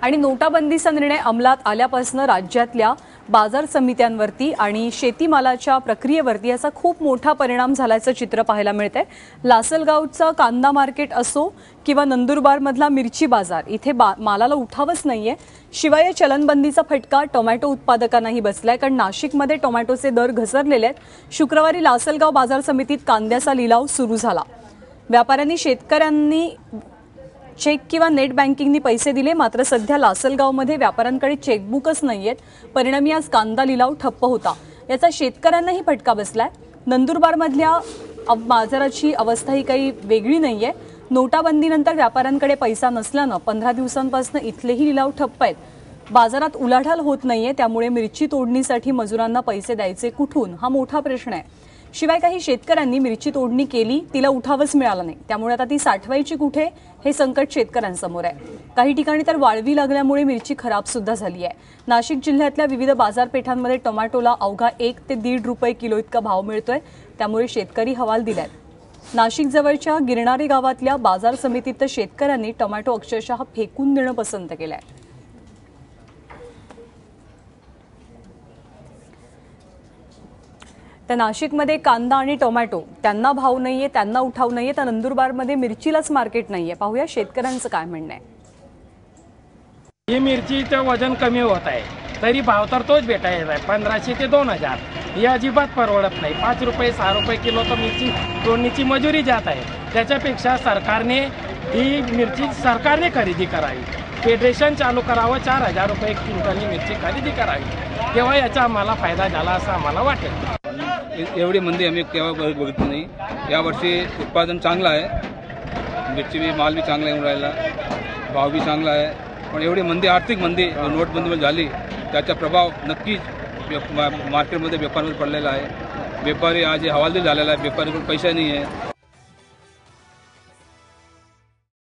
आणि नोटाबंदीचा निर्णय अंमलात आल्यापासून राज्यातल्या बाजार समित्यांवरती आणि शेतीमालाच्या प्रक्रियेवरती याचा खूप मोठा परिणाम झाल्याचं चित्र पाहायला मिळतंय। लासलगावचं कांदा मार्केट असो किंवा नंदुरबारमधला मिरची बाजार, इथे मालाला उठावच नाहीये। शिवाय चलनबंदीचा फटका टोमॅटो उत्पादकांनाही बसलाय, कारण नाशिकमध्ये टोमॅटोचे दर घसरलेले आहेत। शुक्रवारी लासलगाव बाजार समितीत कांद्याचा लिलाव सुरू झाला। व्यापाऱ्यांनी शेतकऱ्यांनी चेक किंवा नेट बँकिंगनी पैसे दिले, मात्र सध्या लासलगावमध्ये व्यापाऱ्यांकडे चेकबुकच नाहीयेत। परिणामी आज कांदा लिलाव ठप्प होता, याचा शेतकऱ्यांनाही फटका बसलाय। नंदुरबारमधल्या बाजाराची अवस्थाही काही वेगळी नाहीये। नोटाबंदीनंतर व्यापाऱ्यांकडे पैसा नसल्यानं 15 दिवसांपासून इथलेही लिलाव ठप्प आहेत। बाजारात उलाढाल होत नाहीये, त्यामुळे मिरची तोडणीसाठी मजुरांना पैसे द्यायचे कुठून हा मोठा प्रश्न आहे। शिवाय काही शेतकऱ्यांनी मिरची तोडणी केली, तिला उठावच मिळाला नाही, त्यामुळे आता ती साठवायची कुठे हे संकट शेतकऱ्यांसमोर आहे। काही ठिकाणी तर वाळवी लागल्यामुळे मिरची खराब सुद्धा झाली आहे। नाशिक जिल्ह्यातल्या विविध बाजारपेठांमध्ये टोमॅटोला अवघा 1 ते 1.5 रुपये किलो इतका भाव मिळतोय, त्यामुळे शेतकरी हवाल दिलायत। नाशिक जवळच्या गिरणारे गावातल्या बाजार समितीत शेतकऱ्यांनी टोमॅटो अक्षरशः फेकून देणं पसंत केलंय। तर नाशिकमध्ये कांदा आणि टोमॅटो त्यांना भाव नाहीये, त्यांना उठाव नाहीये, तर नंदुरबारमध्ये मिरचीलाच मार्केट नाहीये। पाहूया शेतकऱ्यांचं काय म्हणणं आहे। ही मिरचीचं वजन कमी होत आहे, तरी भाव तर तोच भेटायचा आहे 1500 ते 2000। ही अजिबात परवडत नाही। 5 रुपये 6 रुपये किलो तर मिरची तोडणीची मजुरी जात आहे। त्याच्यापेक्षा सरकारने ही मिरची सरकारने खरेदी करावी, फेडरेशन चालू करावं, 4000 रुपये क्विंटलनी मिरची खरेदी करावी, तेव्हा याचा आम्हाला फायदा झाला असं आम्हाला वाटेल। एवढी मंदी आम्ही केव्हा बघितली नाही। यावर्षी उत्पादन चांगलं आहे, मिरची बी माल बी चांगला येऊन राहिला, भाव बी चांगला आहे। पण एवढी मंदी, आर्थिक मंदी नोटबंदीमध्ये झाली, त्याचा प्रभाव नक्कीच मार्केटमध्ये व्यापाऱ्यांवर पडलेला आहे। व्यापारी आज हवालदिल झालेला आहे, व्यापाऱ्याकडे पैसा नाही आहे।